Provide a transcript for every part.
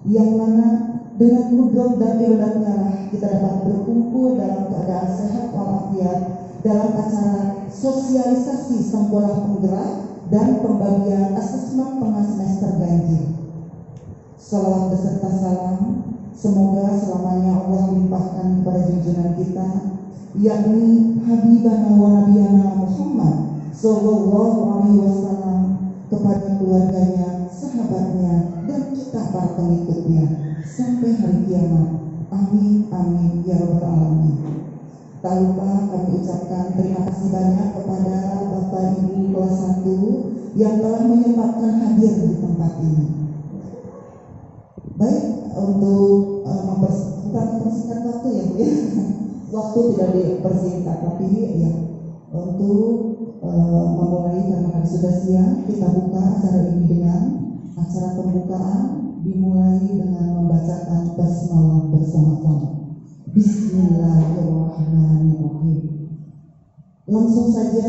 yang mana dengan kudrat dan iradatnya kita dapat berkumpul dalam keadaan sehat walafiat dalam acara sosialisasi sekolah penggerak dan pembagian asesmen tengah semester ganjil. Salawat beserta salam semoga selamanya Allah limpahkan kepada junjungan kita, yakni Habibana wa Nabiyana Muhammad Sallallahu Alaihi Wasallam, kepada keluarganya, sahabatnya, dan kita para pengikutnya sampai hari kiamat. Amin amin ya rabbal alamin. Tak lupa kami ucapkan terima kasih banyak kepada Bapak Ibu kelas 1 yang telah menyempatkan hadir di tempat ini. Baik, untuk mempersingkat waktu ya Bu ya. Waktu tidak dipersingkat, tapi ya untuk memulai karena sudah siang, kita buka acara ini dengan acara pembukaan dimulai dengan membacakan basmalah bersama-sama. Bismillahirrahmanirrahim. Langsung saja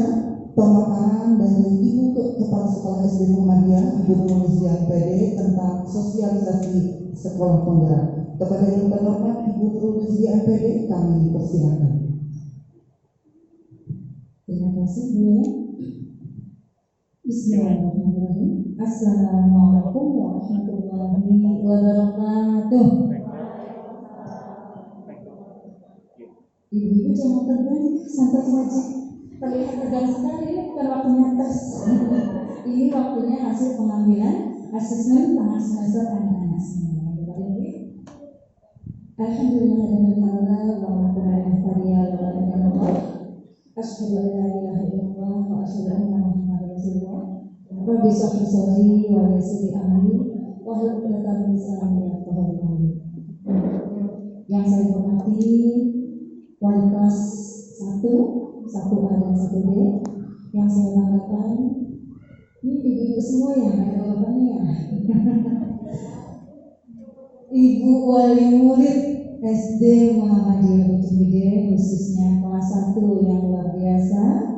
pemaparan dari Ibu Kepala Sekolah SD Muhammadiyah, Ibu Nurul PD tentang sosialisasi sekolah penggerak. Kepada yang terhormat Ibu Nurul PD, kami persilakan. Terima kasih Bu. Bismillahirrahmanirrahim. Assalamualaikum warahmatullahi wabarakatuh. Ibu jangan tegang, santai saja. Terlihat tegang sekali, ini bukan waktunya tes. Ini waktunya hasil pengambilan asesmen tengah semester anak-anak semua. Alhamdulillah dan asyhadu an la ilaha illallah wa asyhadu anna Muhammadar Rasulullah. Rabbi shrah sadri wa yassir li amri wa hlul 'uqdatam min lisani yafqahu qawli. Yang saya hormati wali kelas 1A dan 1B, yang saya banggakan ini ibu-ibu semua yang ada bapaknya ya. Ibu wali murid SD Muhammadiyah Bojonegoro, khususnya kelas 1 yang luar biasa.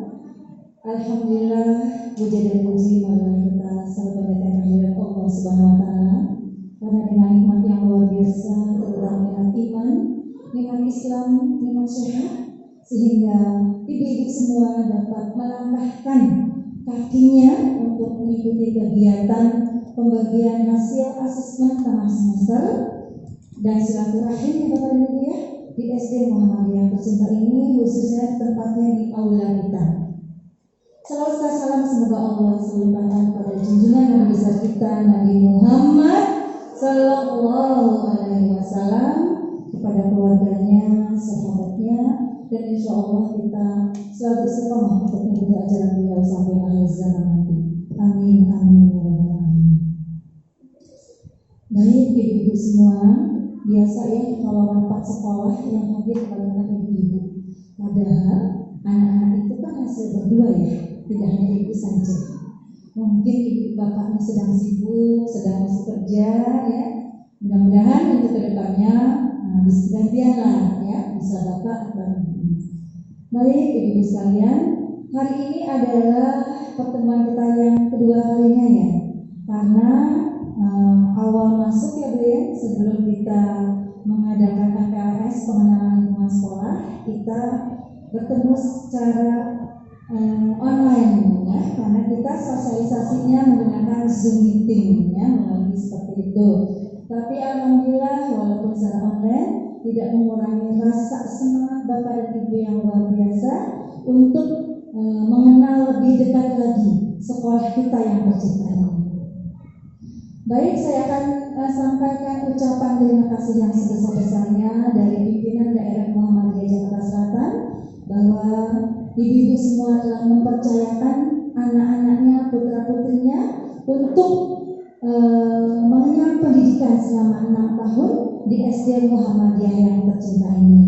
Alhamdulillah, puji dan puji marilah kita selalu mendatangkan kehadirat Allah Subhanahu wa taala, karena dengan nikmat yang luar biasa, terutama dengan iman, nikmat Islam, nikmat sehat, sehingga ibu-ibu semua dapat melangkahkan kakinya untuk mengikuti kegiatan pembagian hasil asesmen tengah semester dan silaturahim ya Bapak dan Ibu ya di SD Muhammadiyah tercinta ini, khususnya tempatnya di aula kita. Salawat serta salam semoga Allah selimpahkan pada junjungan yang besar kita Nabi Muhammad Sallallahu Alaihi Wasallam, kepada keluarganya, sahabatnya, dan insya Allah kita selalu istiqomah untuk mengikuti ajaran beliau sampai akhir zaman nanti. Amin amin ya rabbal alamin. Baik ibu-ibu semua, biasa ya kalau rapat sekolah yang hadir kebanyakan ibu-ibu. Padahal anak-anak itu kan hasil berdua ya, tidak hanya ibu saja. Mungkin ibu bapaknya sedang sibuk, sedang masuk kerja ya. Mudah-mudahan untuk kedepannya bisa gantian lah ya, bisa bapak atau ibu. Baik ibu sekalian, hari ini adalah pertemuan kita yang kedua kalinya ya, karena awal masuk ya Bu ya, sebelum kita mengadakan PPLS pengenalan lingkungan sekolah, kita bertemu secara online ya, karena kita sosialisasinya menggunakan Zoom meeting ya, melalui seperti itu. Tapi alhamdulillah walaupun secara online tidak mengurangi rasa semangat Bapak dan Ibu yang luar biasa untuk mengenal lebih dekat lagi sekolah kita yang tercinta ini. Baik, saya akan sampaikan ucapan terima kasih yang sebesar-besarnya dari pimpinan daerah Muhammadiyah Jakarta Selatan, bahwa ibu-ibu semua telah mempercayakan anak-anaknya, putra-putrinya untuk mengenyam pendidikan selama 6 tahun di SD Muhammadiyah yang tercinta ini.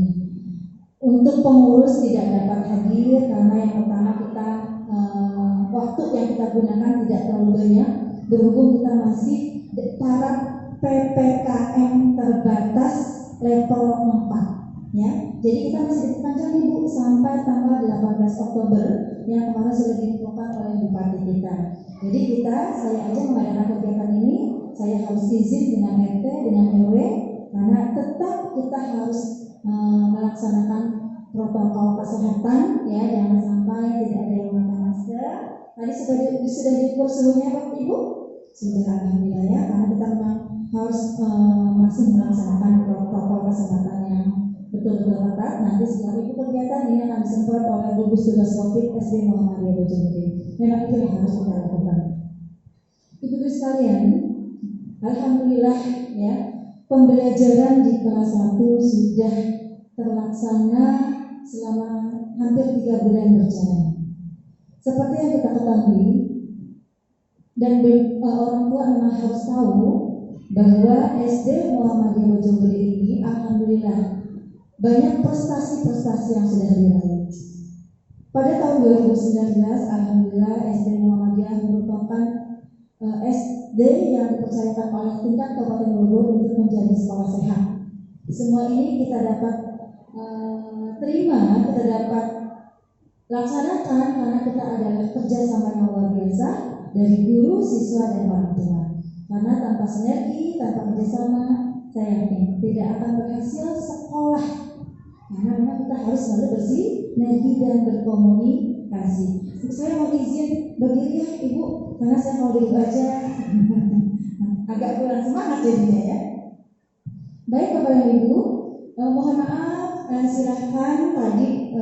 Untuk pengurus tidak dapat hadir karena yang pertama kita waktu yang kita gunakan tidak terlalu banyak, berhubung kita masih taraf PPKM terbatas level 4 ya. Jadi kita masih diperpanjang Ibu sampai tanggal 18 Oktober yang kemarin sudah diinfokan oleh Bupati kita. Jadi saya aja mengadakan kegiatan ini, saya harus izin dengan RT, dengan kita harus melaksanakan protokol kesehatan, ya, jangan sampai tidak ada yang memakai masker. Tadi sudah diukur suhunya Bapak Ibu? Sudah, alhamdulillah ya, karena kita memang harus masih melaksanakan protokol kesehatan yang betul-betul ketat. Nanti setelah itu kegiatan ini akan disemprot oleh gugus tugas COVID SD Muhammadiyah Bojonegoro. Memang itu yang harus kita lakukan. Ibu-ibu sekalian, alhamdulillah ya, pembelajaran di kelas 1 sudah terlaksana selama hampir 3 bulan berjalan. Seperti yang kita ketahui dan orang tua memang harus tahu bahwa SD Muhammadiyah Bojonegoro ini alhamdulillah banyak prestasi-prestasi yang sudah diraih. Pada tahun 2019 alhamdulillah SD Muhammadiyah merupakan SD yang dipercayakan oleh tingkat Kabupaten Bogor untuk menjadi sekolah sehat. Semua ini kita dapat terima, kita dapat laksanakan karena kita adalah kerjasama yang luar biasa dari guru, siswa, dan orang tua. Karena tanpa sinergi, tanpa kerjasama, saya yakin tidak akan berhasil sekolah. Karena memang kita harus selalu bersinergi dan berkomunikasi. Saya mau izin berdiri ya Ibu, karena saya mau dibaca agak kurang semangat jadinya ya. Baik Bapak dan Ibu, mohon maaf, silahkan tadi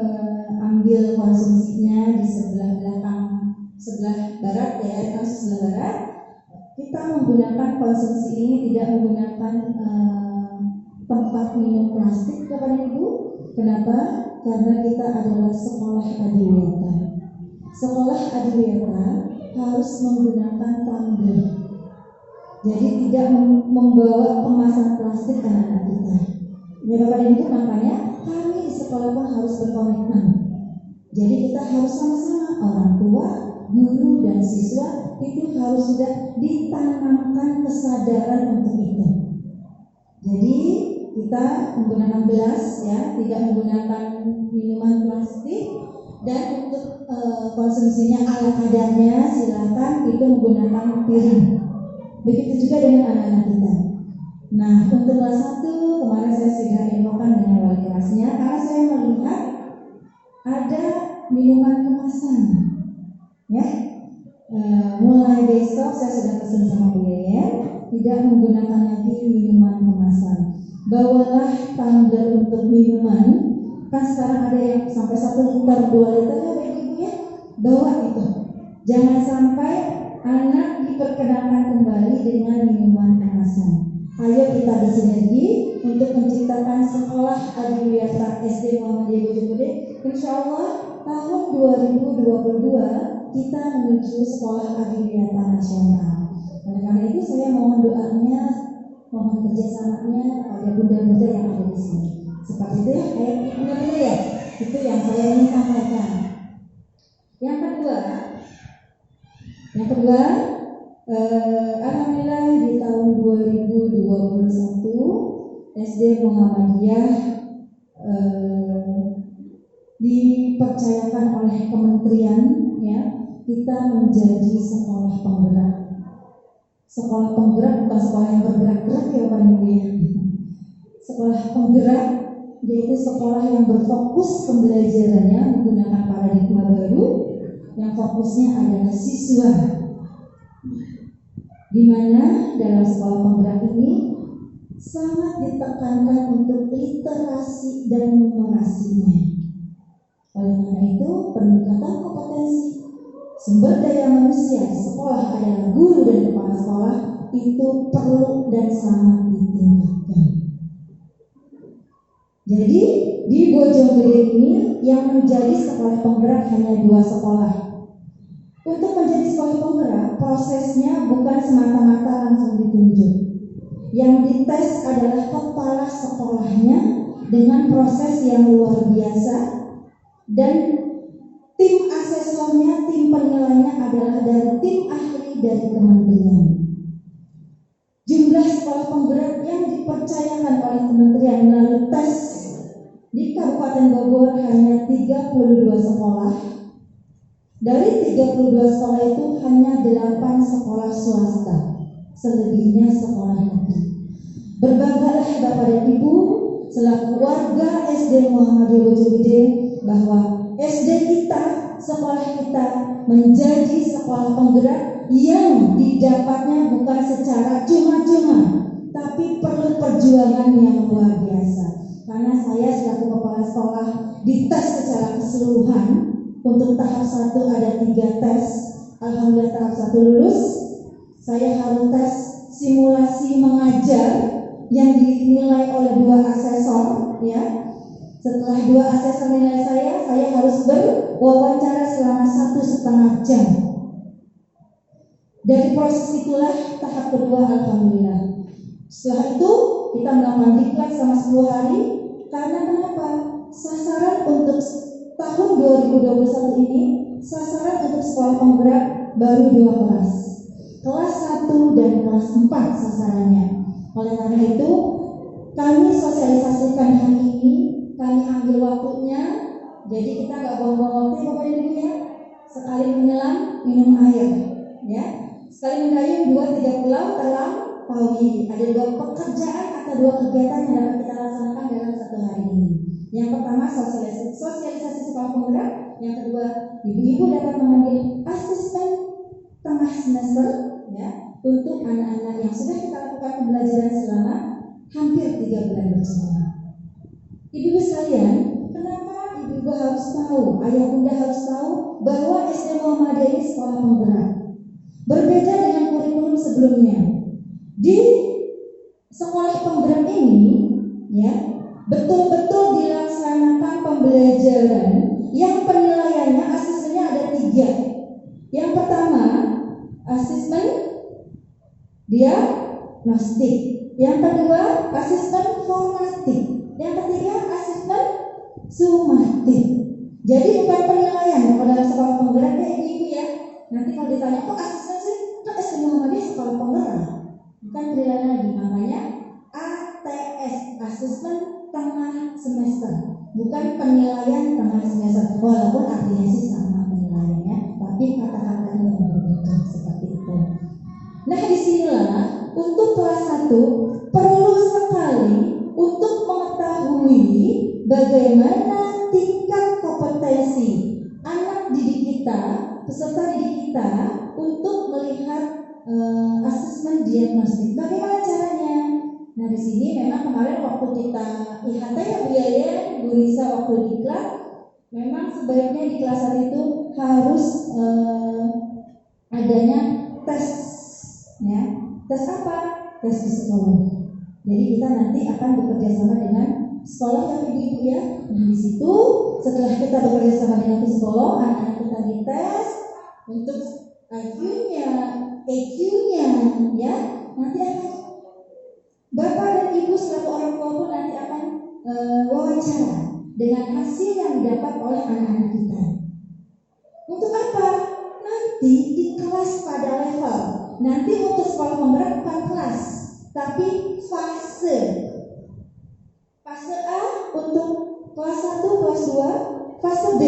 ambil konsumsinya di sebelah belakang, sebelah barat ya, sebelah barat. Kita menggunakan konsumsi ini tidak menggunakan tempat minum plastik Bapak dan Ibu. Kenapa? Karena kita adalah sekolah adiwiyata. Sekolah adiwiyata harus menggunakan tumbler. Jadi tidak membawa kemasan plastik ke anak kita. Ya Bapak dan Ibu, makanya kami di sekolah pun harus berkomitmen. Jadi kita harus sama-sama, orang tua, guru dan siswa itu harus sudah ditanamkan kesadaran untuk itu. Jadi kita menggunakan gelas ya, tidak menggunakan minuman plastik, dan untuk konsumsinya ala kadarnya silakan itu menggunakan piring. Begitu juga dengan anak-anak kita. Nah, untuk kelas 1 kemarin saya sudah infokan dengan wali kelasnya karena saya melihat ada minuman kemasan. Ya, mulai besok saya sudah pesan sama Bu Yaya tidak menggunakan lagi minuman kemasan. Bawalah tumbler untuk minuman. Kan sekarang ada yang sampai 1 liter, 2 liter ya Ibu ya. Bawa itu. Jangan sampai anak diperkenalkan kembali dengan minuman kemasan. Ayo kita bersinergi untuk menciptakan sekolah adiwiyata SD Muhammadiyah Bojonegoro. Insya Allah tahun 2022 kita menuju sekolah adiwiyata nasional. Oleh karena itu saya mohon doanya, mohon kerjasamanya kepada bunda-bunda yang ada di sini. Seperti itu ya, benar-benar ya. Itu yang saya ingin sampaikan. Yang kedua, alhamdulillah di tahun 2021 SD Muhammadiyah dipercayakan oleh kementerian ya, kita menjadi sekolah penggerak. Sekolah penggerak bukan sekolah yang bergerak-gerak ya Bapak Ibu ya. Sekolah penggerak yaitu sekolah yang berfokus pembelajarannya menggunakan paradigma baru yang fokusnya adalah siswa, di mana dalam sekolah penggerak ini sangat ditekankan untuk literasi dan numerasinya. Oleh karena itu peningkatan kompetensi sumber daya manusia di sekolah adalah guru dan kepala sekolah itu perlu dan sangat ditingkatkan. Jadi di Bojonegoro ini yang menjadi sekolah penggerak hanya 2 sekolah. Untuk menjadi sekolah penggerak prosesnya bukan semata-mata langsung ditunjuk. Yang dites adalah kepala sekolahnya dengan proses yang luar biasa, dan tim asesornya, tim penilainya adalah dari tim ahli dari kementerian. Jumlah sekolah penggerak yang dipercayakan oleh kementerian melalui tes di Kabupaten Bogor hanya 32 sekolah. Dari 32 sekolah itu hanya 8 sekolah swasta, selebihnya sekolah negeri. Berbanggalah Bapak dan Ibu, selaku warga SD Muhammadiyah Bojonggede bahwa SD kita, sekolah kita menjadi sekolah penggerak yang didapatnya bukan secara cuma-cuma, tapi perlu perjuangan yang luar biasa. Karena saya selaku kepala sekolah dites secara keseluruhan. Untuk tahap 1 ada 3 tes. Alhamdulillah tahap 1 lulus. Saya harus tes simulasi mengajar yang dinilai oleh 2 asesor, ya. Setelah 2 asesor menilai saya harus berwawancara selama 1,5 jam. Dari proses itulah tahap kedua, alhamdulillah. Setelah itu kita melakukan diklat selama 10 hari. Karena kenapa? Sasaran untuk tahun 2021 ini, sasaran untuk sekolah penggerak baru 2 kelas. Kelas 1 dan kelas 4 sasarannya. Oleh karena itu, kami sosialisasikan hari ini, kami ambil waktunya. Jadi kita nggak buang-buang waktu, Bapak Ibu ya. Sekali menyelam, minum air, ya. Sekali mendayung 2-3 pulau terlampaui. Ada 2 pekerjaan atau 2 kegiatan yang dapat kita laksanakan dalam 1 hari ini. Yang pertama sosialisasi sekolah penggerak. Yang kedua, ibu-ibu dapat mengambil asesmen tengah semester, ya, untuk anak-anak yang sudah kita lakukan pembelajaran selama hampir 3 bulan berjalan. Ibu-ibu sekalian, kenapa ibu-ibu harus tahu, ayah bunda harus tahu bahwa SD Muhammadiyah ini sekolah penggerak? Berbeda dengan kurikulum sebelumnya. Di sekolah penggerak ini, ya, betul-betul dilaksanakan pembelajaran yang penilaiannya asesmennya ada 3. Yang pertama, asesmen diagnostik. Yang kedua, asesmen formatif. Yang ketiga, asesmen sumatif. Jadi bukan penilaian kalau dalam sekolah penggerak ya ibu ya. Nanti kalau ditanya kok asesmen sih, kan SD Muhammadiyah sekolah penggerak. Bukan penilaian lagi, namanya ATS, asesmen tengah semester, bukan penilaian tengah semester. Walaupun artinya sih sama penilaiannya, tapi kata-katanya yang berbeda seperti itu. Nah, disinilah untuk kelas 1 perlu sekali untuk mengetahui bagaimana tingkat kompetensi anak didik kita, peserta didik kita untuk melihat asesmen diagnostik. Bagaimana caranya? Nah, di sini memang kemarin waktu kita IHT ya Bu Yaya, Bu Risa waktu diklat, memang sebaiknya di kelas 1 itu harus adanya tes, ya. Tes apa? Tes psikologi. Jadi kita nanti akan bekerja sama dengan psikolog ya ibu ya. Nah, di situ setelah kita bekerja sama dengan psikolog, anak-anak kita dites untuk IQ-nya, EQ-nya, ya. Nanti akan Bapak dan Ibu selaku orang tua pun nanti akan wawancara dengan hasil yang didapat oleh anak-anak kita. Untuk apa? Nanti di kelas pada level. Nanti untuk sekolah penggerak bukan kelas, tapi fase. Fase A untuk kelas 1, kelas 2, fase B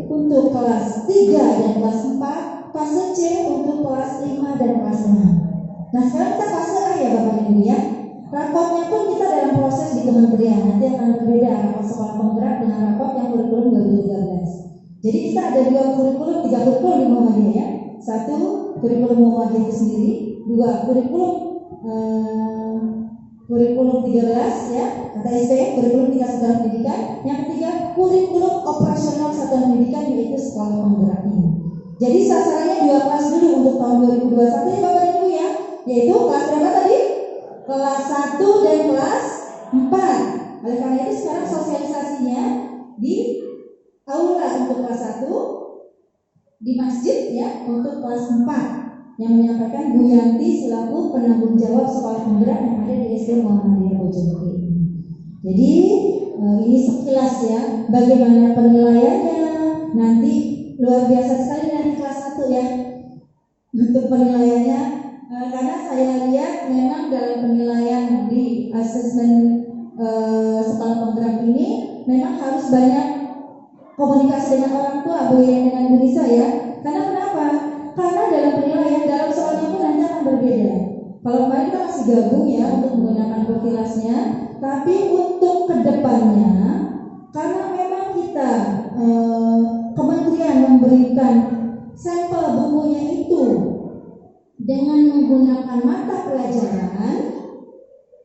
untuk kelas 3 dan kelas 4, fase C untuk kelas 5 dan kelas 6. Nah, sekarang kita fase A ya Bapak Ibu ya. Raportnya pun kita dalam proses di kementerian, nanti akan berbeda rapor sekolah penggerak dengan rapor yang kurikulum 2013. Jadi kita ada 2 kurikulum, 3 kurikulum di Muhammadiyah ya. 1 kurikulum Muhammadiyah itu sendiri, 2 kurikulum 13 ya, kata SP, kurikulum 3 satuan pendidikan. Yang ketiga kurikulum operasional satuan pendidikan, yaitu sekolah penggerak ini. Jadi sasarannya 2 kelas dulu untuk tahun 2021 ya Bapak Ibu ya, yaitu kelas berapa tadi? Kelas 1 dan kelas 4. Oleh karena itu sekarang sosialisasinya di aula untuk kelas 1, di masjid ya untuk kelas 4, yang menyampaikan Bu Yanti selaku penanggung jawab sekolah penggerak yang ada di SD Muhammadiyah Bojonggede. Jadi ini sekilas ya bagaimana penilaiannya. Nanti luar biasa sekali nanti kelas 1 ya untuk penilaiannya. Karena saya lihat memang dalam penilaian di asesmen sekolah penggerak ini memang harus banyak komunikasi dengan orang tua, Bu Yaya dengan Bu Nisa ya. Karena kenapa? Karena dalam penilaian, dalam soalnya pun nanti akan berbeda. Kalau kemarin kita masih gabung ya untuk menggunakan profilasnya, tapi untuk ke depan dasarnya karena memang kita kementerian memberikan sampel bukunya itu dengan menggunakan mata pelajaran.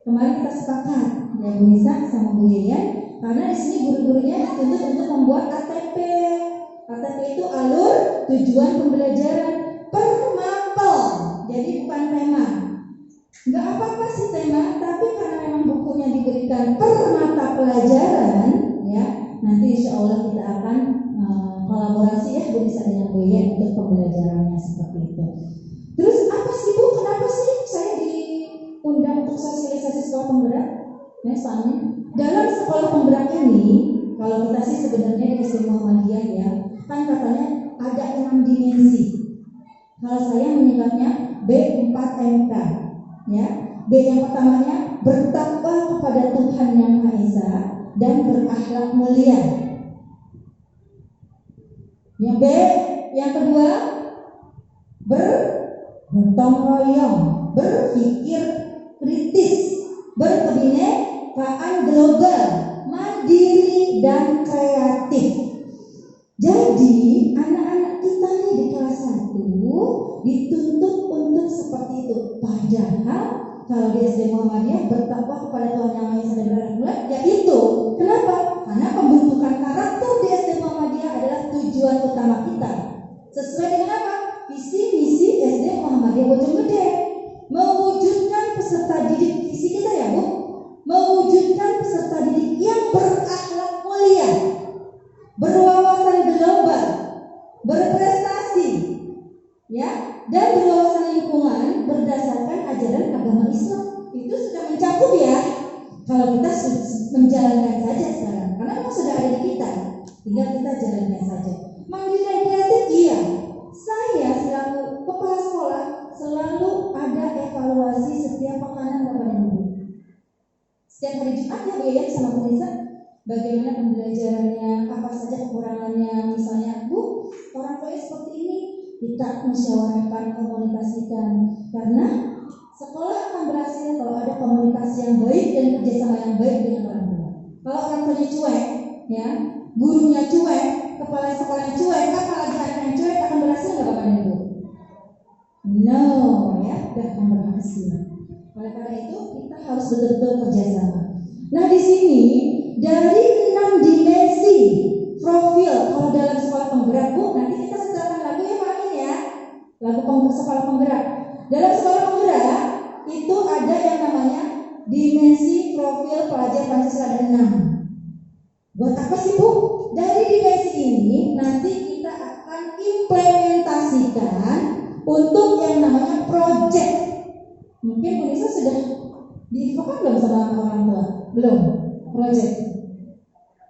Kemarin kita sepakat ya Bu Nisa sama Bu Yaya, karena di sini guru-gurunya dituntut untuk membuat ATP. ATP itu alur tujuan pembelajaran per mapel, jadi bukan tema. Nggak apa-apa sih tema, tapi karena memang bukunya diberikan per mata pelajaran, ya nanti insya Allah kita akan kolaborasi ya Bu Nisa dengan Bu Yaya untuk pembelajarannya seperti itu. Terus apa sih Bu? Kenapa sih saya diundang untuk sosialisasi sekolah penggerak? Ya, soalnya dalam sekolah penggerak ini, kalau kita sih sebenarnya di SD Muhammadiyah ya, kan katanya ada 6 dimensi. Kalau saya menyebutnya B4MK, ya. B yang pertamanya bertakwa kepada Tuhan Yang Maha Esa dan berakhlak mulia. Yang B, yang kedua bergotong royong, berpikir kritis, berkebinekaan global, mandiri dan kreatif. Jadi anak-anak kita nih di kelas 1 dituntut untuk seperti itu. Padahal kalau di SD Muhammadiyah bertakwa kepada Tuhan Yang Maha Esa dan berakhlak mulia, ya itu. Kenapa? Karena pembentukan karakter di SD Muhammadiyah adalah tujuan utama kita. Sesuai dengan apa? Visi misi SD Muhammadiyah Bojonggede. Mewujudkan peserta didik, visi kita ya Bu, mewujudkan peserta didik yang berakhlak mulia, berwawasan global, berprestasi, ya, dan berwawasan lingkungan berdasarkan ajaran agama Islam. Itu sudah mencakup ya. Kalau kita menjalankan saja sekarang, karena memang sudah ada di kita, tinggal kita jalankan saja. Mandiri dan kreatif, iya. Saya selaku kepala sekolah selalu ada evaluasi setiap pekan Bapak dan Ibu. Setiap hari Jumat ya Bu Yaya sama Bu Nisa, bagaimana pembelajarannya, apa saja kekurangannya. Misalnya Bu, orang tua seperti ini, kita musyawarahkan, komunikasikan. Karena sekolah akan berhasil kalau ada komunikasi yang baik dan kerjasama yang baik dengan orang tua. Kalau orang tuanya cuek, ya, gurunya cuek, kepala sekolahnya cuek, apalagi anak yang cuek, akan berhasil nggak Bapak dan Ibu? No, ya, tidak akan berhasil. Oleh karena itu kita harus betul-betul kerjasama. Nah di sini dari 6 dimensi profil kalau dalam sekolah penggerak Bu, nanti kita setelahkan lagu ya Pak ini ya, lagu sekolah penggerak. Dalam sekolah penggerak itu ada yang namanya dimensi profil pelajar Pancasila ada 6. Buat apa sih Bu? Dari dimensi ini nanti kita akan implementasikan untuk yang namanya project. Mungkin Bu Nisa sudah diinfokan belum sama orang tua? Belum. Project.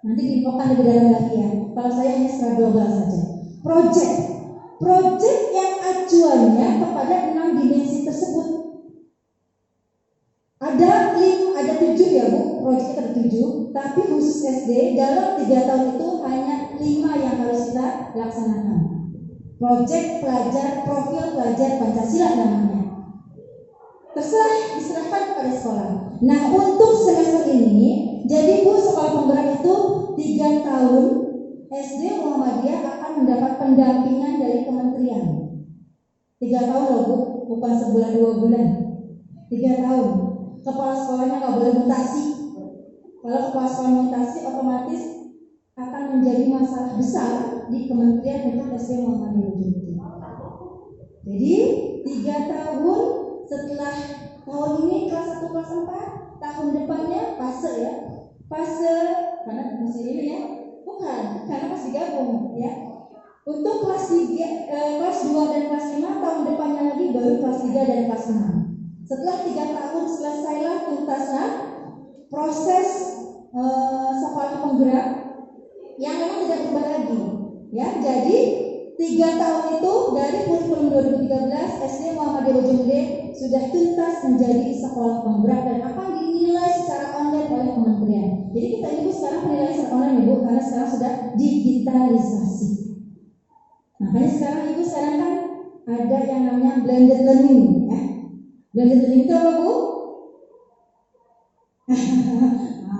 Nanti diinfokan lebih dalam lagi ya. Kalau saya hanya secara global saja. Project. Project yang acuannya kepada 6 dimensi tersebut. Ada 7 ya Bu. Project ada 7. Tapi khusus SD dalam 3 tahun itu hanya 5 yang harus kita laksanakan. Project pelajar profil pelajar Pancasila namanya. Terserah, diserahkan kepada sekolah. Nah untuk semester ini, jadi Bu sekolah penggerak itu 3 tahun SD Muhammadiyah akan mendapat pendampingan dari kementerian. 3 tahun loh Bu, bukan sebulan 2 bulan. 3 tahun. Kepala sekolahnya nggak boleh mutasi. Kalau kepala sekolah mutasi, otomatis akan menjadi masalah besar di kementerian untuk SD Muhammadiyah. Jadi 3 tahun setelah tahun ini kelas 1 kelas 4, tahun depannya fase ya. Fase karena masih ini ya. Bukan, karena masih gabung ya. Untuk kelas 2 dan kelas 5 tahun depannya lagi baru kelas 3 dan kelas 6. Setelah 3 tahun selesailah tuntaslah proses sekolah penggerak yang memang tidak berubah lagi ya. Jadi 3 tahun itu dari kurikulum 2013 SD Muhammadiyah Bojonggede sudah tuntas menjadi sekolah penggerak dan akan dinilai secara online oleh kementerian. Jadi kita ini sekarang penilaian secara online Ibu karena sekarang sudah digitalisasi. Makanya sekarang Ibu sekarang kan ada yang namanya blended learning ya. Blended learning itu apa Bu?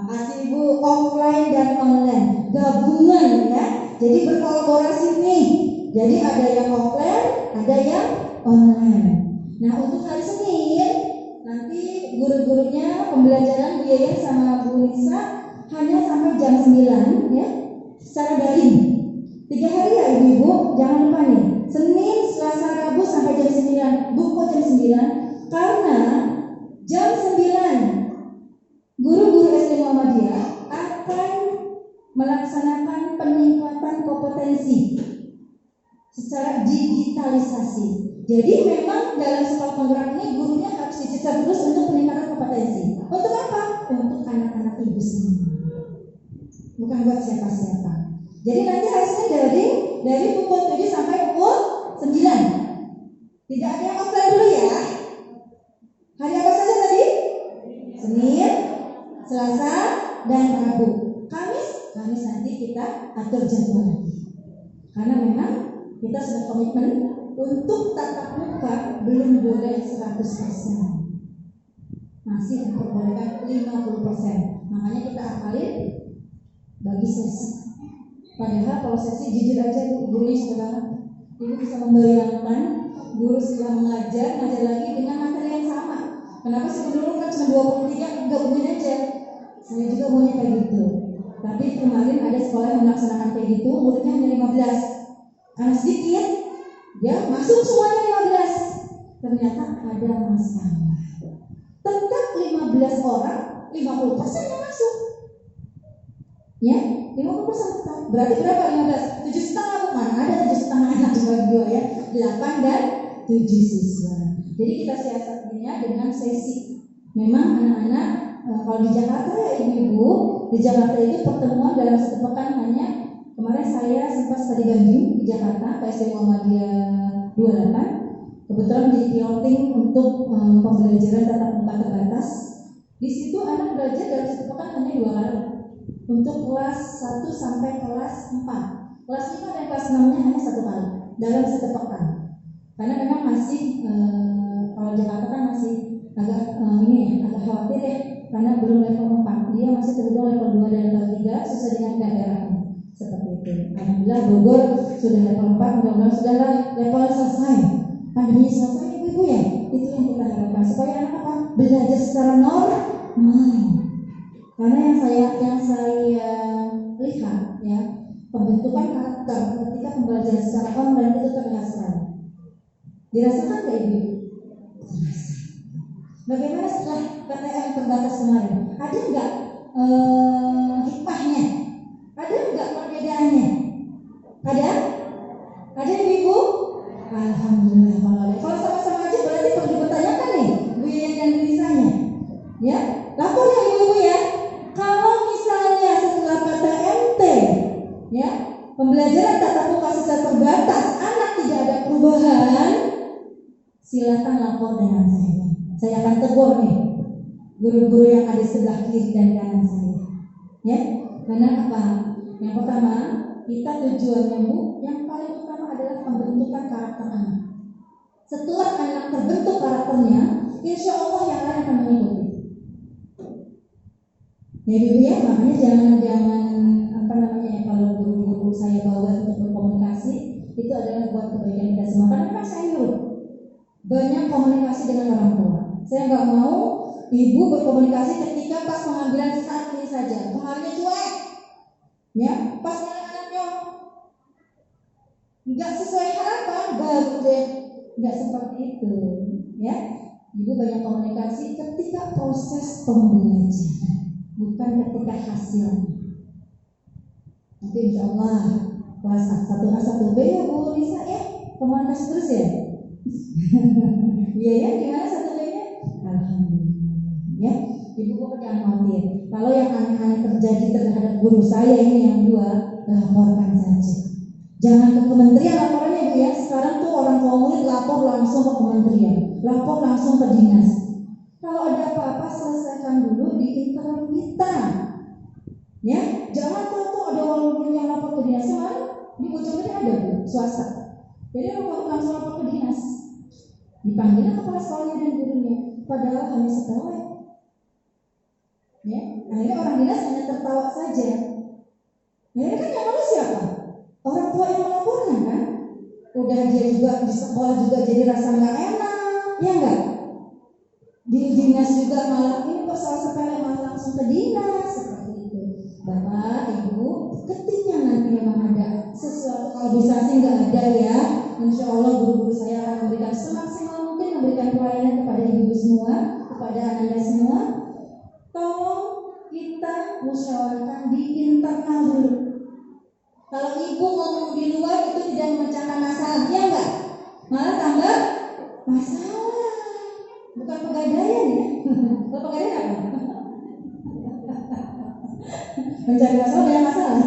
Kasih Ibu offline dan online gabungan ya. Jadi berkolaborasi nih. Jadi ada yang offline, ada yang online. Nah untuk hari Senin nanti guru-gurunya pembelajaran biaya sama Bu Nisa hanya sampai jam 9 ya, secara daring. 3 hari ya Ibu-ibu, jangan lupa nih. Senin, Selasa, Rabu sampai jam 9. Buku jam 9 karena jam 9 guru-guru SD Muhammadiyah akan melaksanakan peningkatan kompetensi secara digitalisasi. Jadi memang dalam sekolah penggerak ini gurunya harus dicecar terus untuk peningkatan kompetensi. Untuk apa? Untuk anak-anak ibu sendiri. Bukan buat siapa-siapa. Jadi nanti hasilnya dari pukul 7 sampai pukul 9. Tidak ada yang offline dulu ya. Hari apa saja tadi? Senin, Selasa, dan Rabu. Kamis nanti kita atur jadwal lagi. Karena memang kita sudah komitmen untuk tatap muka belum boleh 100%. Masih diperbolehkan 50%. Makanya kita akalin bagi sesi. Padahal kalau sesi jujur aja gurunya sekarang Ibu bisa membayangkan guru setelah mengajar lagi dengan materi yang sama. Kenapa sih dulu kan cuma 23 enggak mungkin aja. Saya juga maunya kayak gitu. Tapi kemarin ada sekolah yang melaksanakan kayak gitu, muridnya hanya 15. Karena sedikit, ya masuk semuanya 15. Ternyata ada masalah. Tetap 15 orang, 50% yang masuk. Ya, 50% tetap. Berarti berapa 15? 7,5 bukan? Ada 7,5 anak dibagi 2 ya. 8 dan 7 siswa. Jadi kita siasatinya dengan sesi. Memang anak-anak kalau di Jakarta ya ibu-ibu, di Jakarta itu pertemuan dalam satu pekan hanya kemarin saya sempat studi banding di Jakarta SD Muhammadiyah 28. Kebetulan di piloting untuk pembelajaran tatap muka terbatas. Di situ anak belajar dalam satu pekan hanya 2 kali. Untuk kelas 1 sampai kelas 4. Kelas 5 dan kelas 6-nya hanya 1 kali dalam satu pekan. Karena memang masih kalau Jakarta kan masih agak agak khawatir ya, karena belum level 4. Dia masih terhitung level 2 dan level 3 sesuai dengan daerahnya. Seperti itu. Alhamdulillah Bogor sudah level 4, mudah-mudahan sudah level selesai. Pandemi selesai ibu-ibu ya. Itu yang kita harapkan supaya anak apa? Belajar secara normal. Karena yang saya lihat ya, pembentukan karakter ketika pembelajaran secara online itu terlihat sekali. Dirasakan nggak ibu? Bagaimana setelah PTM terbatas kemarin? Ada nggak hikmahnya? Ada nggak perbedaannya? Ada? Ada ibu? Alhamdulillah kalau ada. Kalau sama-sama aja berarti perlu dipertanyakan nih Bu Yayan dan Bu Nisanya. Ya, lapor ya ibu-ibu ya. Kalau misalnya setelah PTMT, ya pembelajaran tatap muka secara terbatas, anak tidak ada perubahan, silakan lapor dengan saya. Saya akan tegur nih guru-guru yang ada sebelah kiri dan kanan saya. Ya, karena apa? Yang pertama, kita tujuannya Bu, yang paling utama adalah pembentukan karakter anak. Setelah anak terbentuk karakternya, insya Allah yang lain akan mengikuti. Ya ibu ya, makanya jangan kalau guru-guru saya bawa untuk berkomunikasi itu adalah buat kebaikan kita semua. Karena memang saya nyuruh banyak komunikasi dengan orang tua. Saya nggak mau ibu berkomunikasi ketika pas pengambilan saat ini saja. Pengambilannya cuek, ya pas anaknya nggak sesuai harapan baru deh nggak seperti itu, ya. Ibu banyak komunikasi ketika proses pembelajaran, bukan ketika hasilnya. Nanti insya Allah kelas 1A 1B ya Bu Lisa ya, komunikasi terus ya. Iya ya, gimana 1B-nya? Alhamdulillah. Ya, ibu kok jangan khawatir. Kalau yang aneh-aneh terjadi terhadap guru saya ini yang 2, laporkan saja. Jangan ke kementerian laporannya Bu ya. Sekarang tuh orang tua murid lapor langsung ke kementerian, lapor langsung ke dinas. Kalau ada apa-apa selesaikan dulu di internal kita. Ya, jangan tuh ada orang murid yang lapor ke dinas. Kemarin di ujungnya ada Bu, swasta. Jadi orang langsung lapor ke dinas. Dipanggilnya kepala sekolahnya dan gurunya, padahal hanya sepele. Ya, akhirnya orang dinas hanya tertawa saja. Akhirnya kan yang malu siapa? Orang tua yang melaporkan kan? Udah dia juga di sekolah juga jadi rasa nggak enak, ya enggak? Di dinas juga malah ini persoalan sepele malah langsung ke dinas seperti itu. Bapak, Ibu, ketika nanti memang ada sesuatu, kalau bisa sih nggak ada ya, insya Allah guru-guru saya akan memberikan semaksimal mungkin memberikan pelayanan kepada ibu semua, kepada anda semua. Tolong kita musyawarahkan di internal dulu. Kalau ibu ngomong di luar itu tidak memecahkan masalah, ya enggak? Malah tambah masalah. Bukan pegadaian ya. Kalau pegadaian apa? Mencari masalah banyak masalah.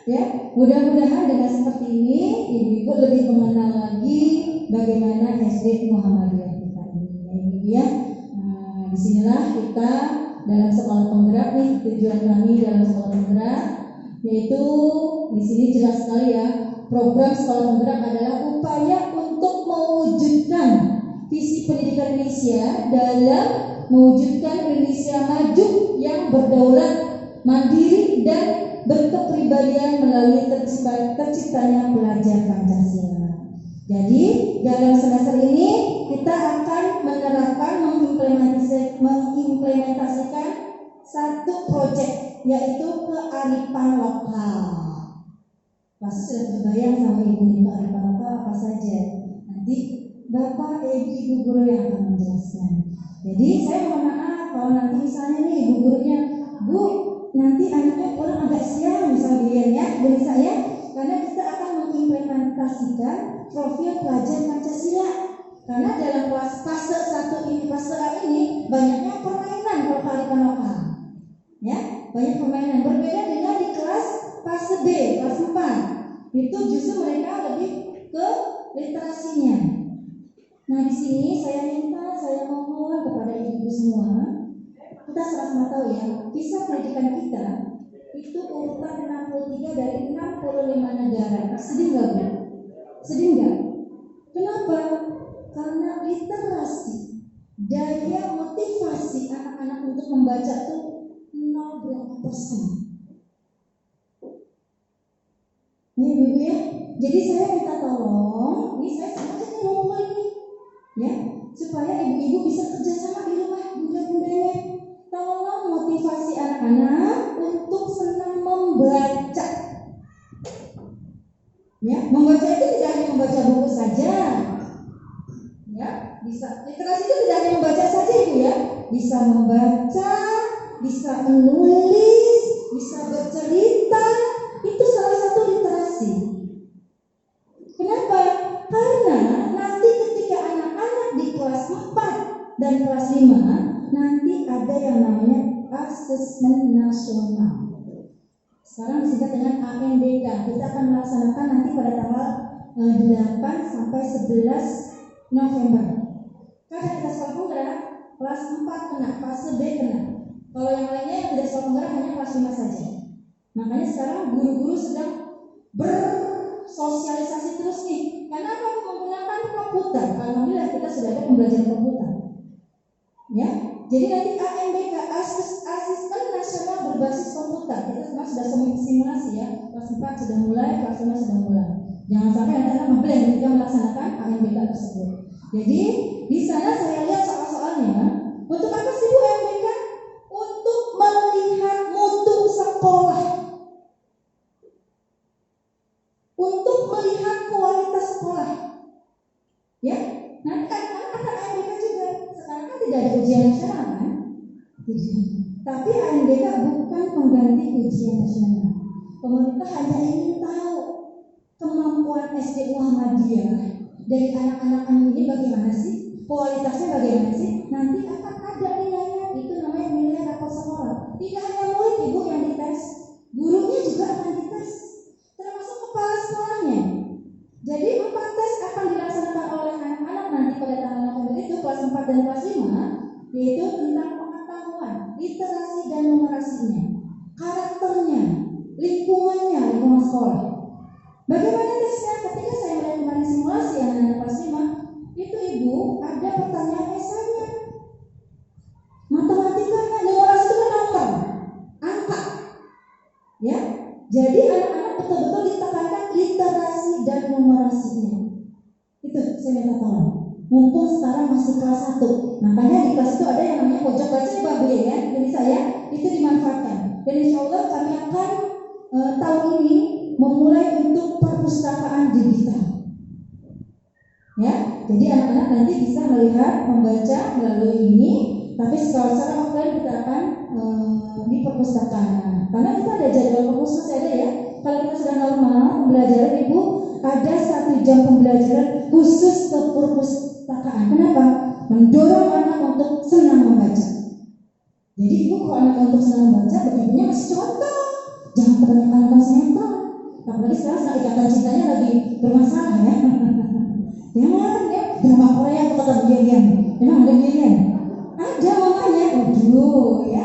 Ya, mudah-mudahan dengan seperti ini ibu-ibu lebih mengenal lagi bagaimana SD Muhammadiyah kita ini, ya ibu ya. Nah, disinilah kita dalam sekolah penggerak nih, tujuan kami dalam sekolah penggerak yaitu di sini jelas sekali ya, program sekolah penggerak adalah upaya untuk mewujudkan visi pendidikan Indonesia dalam mewujudkan Indonesia maju yang berdaulat, mandiri dan berkepribadian melalui terciptanya pelajar Pancasila. Jadi dalam semester ini kita akan menerapkan mengimplementasikan satu proyek yaitu kearifan lokal. Pasti sudah terbayang sama ibu ini kearifan lokal apa saja. Nanti Bapak, Ibu guru yang akan menjelaskan. Jadi saya mohon maaf kalau nanti misalnya nih ibu gurunya, Bu, nanti anaknya pulang agak siang misalnya ya, beri saya, karena kita akan mengimplementasikan profil pelajar Pancasila. Karena dalam fase 1 ini, fase A ini banyaknya permainan kalau kearifan lokal. Ya, banyak permainan berbeda dengan di kelas fase B, kelas 4. Itu justru mereka lebih ke literasinya. Nah, di sini saya mohon kepada ibu-ibu semua, kita sama-sama tahu ya, kisah pendidikan kita itu urutan 63 dari 65 negara. Sedih nggak Bu? Sedih nggak? Kenapa? Karena literasi, daya motivasi anak-anak untuk membaca itu 0%. Ini ibu ya. Jadi saya minta tolong, ini saya sengaja nih ngomong ini, ya, supaya ibu-ibu bisa kerjasama di rumah bunda-bundanya. Tolong motivasi anak-anak untuk senang membaca. Ya, membaca itu tidak hanya membaca buku saja. Ya, bisa. Literasi itu tidak hanya membaca saja ibu ya. Bisa membaca, bisa menulis, bisa bercerita. Itu salah satu literasi. Kenapa? Karena nanti ketika anak-anak di kelas 4 dan kelas 5 nanti ada yang namanya asesmen nasional. Sekarang disingkat dengan ANDK. Kita akan melaksanakan nanti pada tanggal 8 sampai 11 November. Karena kita sekolah penggerak, kelas 4 kena, fase B kena. Kalau yang lainnya yang tidak sekolah penggerak hanya kelas 5 saja. Makanya sekarang guru-guru sedang bersosialisasi terus nih. Karena apa? Menggunakan komputer. Alhamdulillah kita sudah ada pembelajaran komputer. Ya, jadi nanti ANBK, asisten nasional berbasis komputer. Kita sekarang sudah simulasi ya. Kelas 4 sudah mulai, kelas 5 sudah mulai. Jangan sampai nanti anak membeli ketika melaksanakan ANBK tersebut. Jadi di sana saya lihat soal-soalnya. Untuk apa sih Bu ANBK? Untuk melihat mutu sekolah. Untuk melihat kualitas sekolah. Ya, nanti akan ANBK juga. Sekarang kan tidak ada ujian nasional kan? Tapi ANBK bukan pengganti ujian nasional. Pemerintah hanya ingin tahu kemampuan SD Muhammadiyah dari anak-anak ini bagaimana sih? Kualitasnya bagaimana sih? Nanti akan ada nilainya. Itu namanya nilai rapor sekolah. Tidak hanya murid ibu yang dites, gurunya juga akan dites. Termasuk kepala sekolahnya. Jadi 4 tes akan dilaksanakan oleh anak-anak nanti pada tanggal November itu kelas 4 dan kelas 5, yaitu tentang pengetahuan, literasi dan numerasinya, karakternya, lingkungannya, lingkungan sekolah. Bagaimana tesnya? Ketika saya mulai kemarin simulasi anak-anak kelas 5, itu ibu ada pertanyaan esainya. Matematika Jadi anak-anak betul-betul ditekankan literasi dan numerasinya. Itu saya minta tolong. Mumpung sekarang masih kelas 1. Makanya di kelas itu ada yang namanya pojok baca ya Pak Bu ya. Jadi saya itu dimanfaatkan. Dan insya Allah kami akan tahun ini memulai untuk perpustakaan digital. Ya, jadi anak-anak nanti bisa melihat, membaca melalui ini. Tapi secara offline kita akan di perpustakaan. Karena kita ada jadwal perpus masih ada ya. Kalau kita sudah normal pembelajaran Ibu ada 1 jam pembelajaran khusus ke perpustakaan. Kenapa? Mendorong anak untuk senang membaca. Jadi Ibu kalau anak untuk senang membaca, ibunya masih contoh. Jangan kebanyakan nonton sinetron. Apalagi sekarang ikatan cintanya lagi bermasalah ya. Jangan ya drama Korea atau kata bian-bian. Memang ada bian-bian. Ada makanya, aduh ya.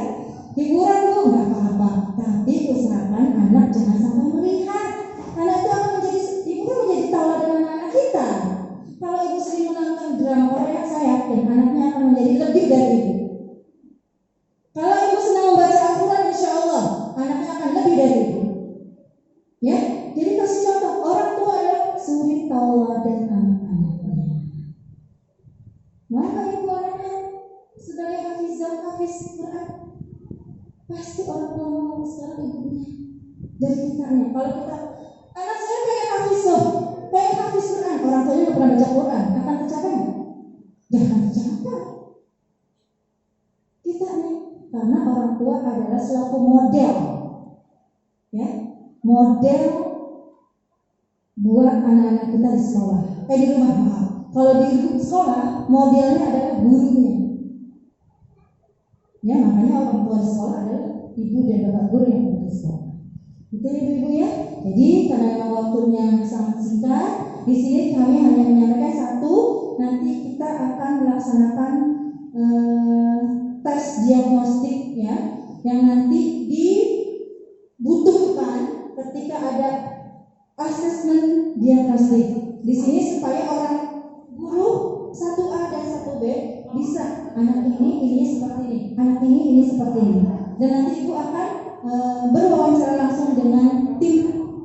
Hiburan Bu nggak apa-apa, tapi usahakan anak jangan sampai melihat. Karena itu akan menjadi, ibu kan menjadi tauladan anak-anak kita. Kalau ibu sering menonton drama Korea, saya yakin anaknya akan menjadi lebih dari ibu. Kalau ibu senang membaca Al-Quran, insya Allah anaknya akan lebih dari ibu. Ya, jadi kasih contoh. Orang tua adalah suri tauladan anak-anaknya. Mana ibu anaknya sebagai hafizah, hafiz Quran? Pasti orang tua mau sekarang ibunya dari kitanya. Kalau kita anak saya pengen hafiz Quran, orang tuanya nggak pernah baca Quran, akan tercapai nggak? Gak akan tercapai. Kita nih, karena orang tua adalah selaku model, ya, model buat anak-anak kita di sekolah, di rumah maaf. Kalau di sekolah modelnya adalah gurunya. Ya, makanya orang tua di sekolah adalah ibu dan bapak guru yang ada di sekolah. Itu ya ibu ya. Jadi karena waktunya sangat singkat, di sini kami hanya menyampaikan 1. Nanti kita akan melaksanakan tes diagnostik ya, yang nanti dibutuhkan ketika ada asesmen diagnostik. Di sini supaya orang guru 1A dan 1B bisa anak ini seperti ini, anak ini seperti ini. Dan nanti ibu akan berwawancara langsung dengan tim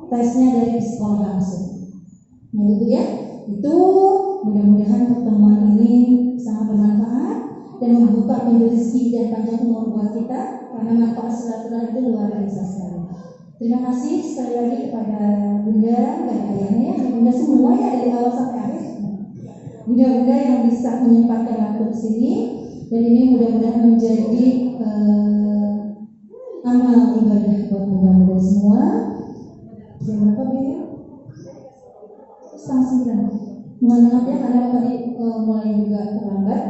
tesnya dari psikolog langsung. Nah ibu ya, itu mudah-mudahan pertemuan ini sangat bermanfaat dan membuka pintu rezeki dan panjang umur buat kita, karena manfaat silaturahmi itu luar biasa sekali. Terima kasih sekali lagi kepada Bunda dan ayahnya, Bunda semua ya dari awal sampai akhir. Bunda-bunda yang bisa menyempatkan waktu ke sini, dan ini mudah-mudahan menjadi amal ibadah buat bunda-bunda semua. Jam berapa ya? 8:30. Mohon maaf ya karena tadi mulai juga terlambat.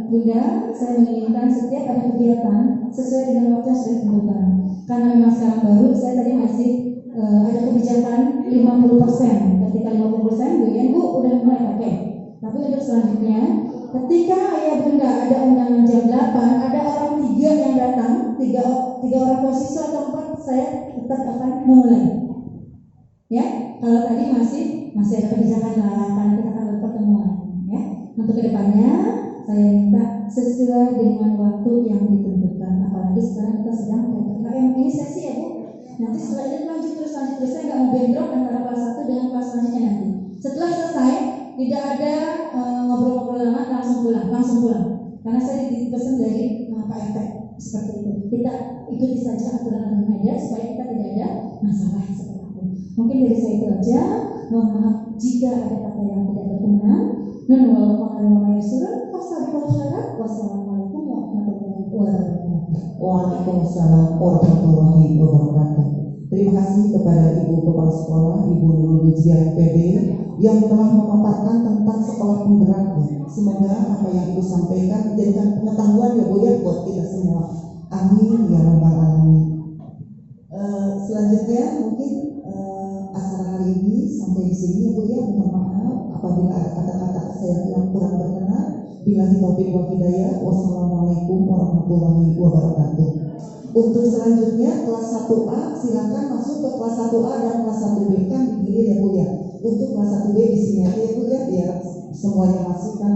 Bunda, saya menginginkan setiap ada kegiatan sesuai dengan waktu yang sudah ditentukan. Karena memang sekarang baru, saya tadi masih ada kebijakan 50%. Ketika 50%, Bu udah mulai pakai. Tapi untuk selanjutnya, ketika ayah bunda ada undangan jam 8, ada orang 3 yang datang, 3 orang posisi atau 4, saya tetap akan memulai. Ya, kalau tadi masih ada kebijakan lah, karena kita akan berpertemuan. Ya, untuk kedepannya saya minta sesuai dengan waktu yang ditentukan. Apalagi sekarang kita sedang PPKM ini sesi ya Bu. Nanti setelah ini lanjut terus saya nggak mau bentrok antara kelas 1 dengan kelas selanjutnya nanti. Setelah selesai tidak ada ngobrol-ngobrol lama, langsung pulang. Karena saya dipesan dari Pak RT seperti itu. Kita ikuti saja aturan yang ada supaya kita tidak ada masalah seperti itu. Mungkin dari saya itu aja. Mohon maaf jika ada kata yang tidak berkenan. Wassalamualaikum warahmatullahi wabarakatuh. Waalaikumsalam warahmatullahi wabarakatuh. Terima kasih kepada Ibu Kepala Sekolah, Ibu Nurul Buziah PD yang telah memaparkan tentang sekolah penggeraknya. Semoga apa yang Ibu sampaikan menjadikan pengetahuan ya Bu ya buat kita semua. Amin ya rabbal alamin. Selanjutnya mungkin acara hari ini sampai di sini ya Bu ya. Mohon maaf apabila ada kata-kata saya yang kurang berkenan. Billahi taufiq wal hidayah. Wassalamualaikum warahmatullahi wabarakatuh. Untuk selanjutnya kelas 1A silakan masuk ke kelas 1A dan kelas 1B kan digilir ya Bu ya. Untuk kelas 1B di sini aja ya Bu ya biar semuanya masuk kan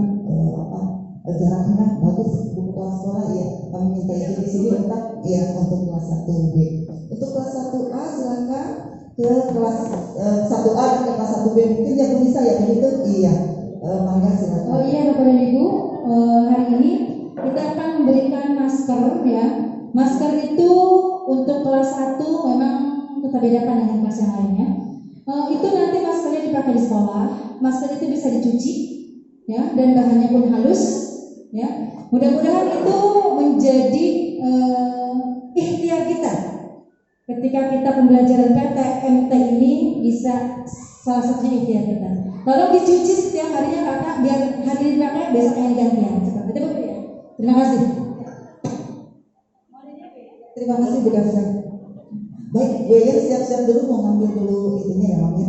jaraknya bagus. Bu Kepala Sekolah ya kami minta izin di sini tetap ya untuk kelas 1B. Untuk kelas 1A silakan ke kelas 1A dan ke kelas 1B. Mungkin yang bisa ya begitu? Iya. Mangga silakan. Oh iya Bapak dan Ibu, hari ini kita akan memberikan masker ya. Masker itu untuk kelas 1 memang kita bedakan dengan kelas yang lainnya. Itu nanti maskernya dipakai di sekolah. Masker itu bisa dicuci ya, dan bahannya pun halus ya. Mudah-mudahan itu menjadi ikhtiar kita ketika kita pembelajaran PTMT ini, bisa salah satunya ikhtiar kita. Tolong dicuci setiap harinya kakak, biar hari ini dipakai, besok yang gantian. Seperti itu ya. Terima kasih. Terima kasih Bu Dafra. Baik, Bu Yayan siap-siap dulu mau ngambil dulu itunya ya, Mam ya.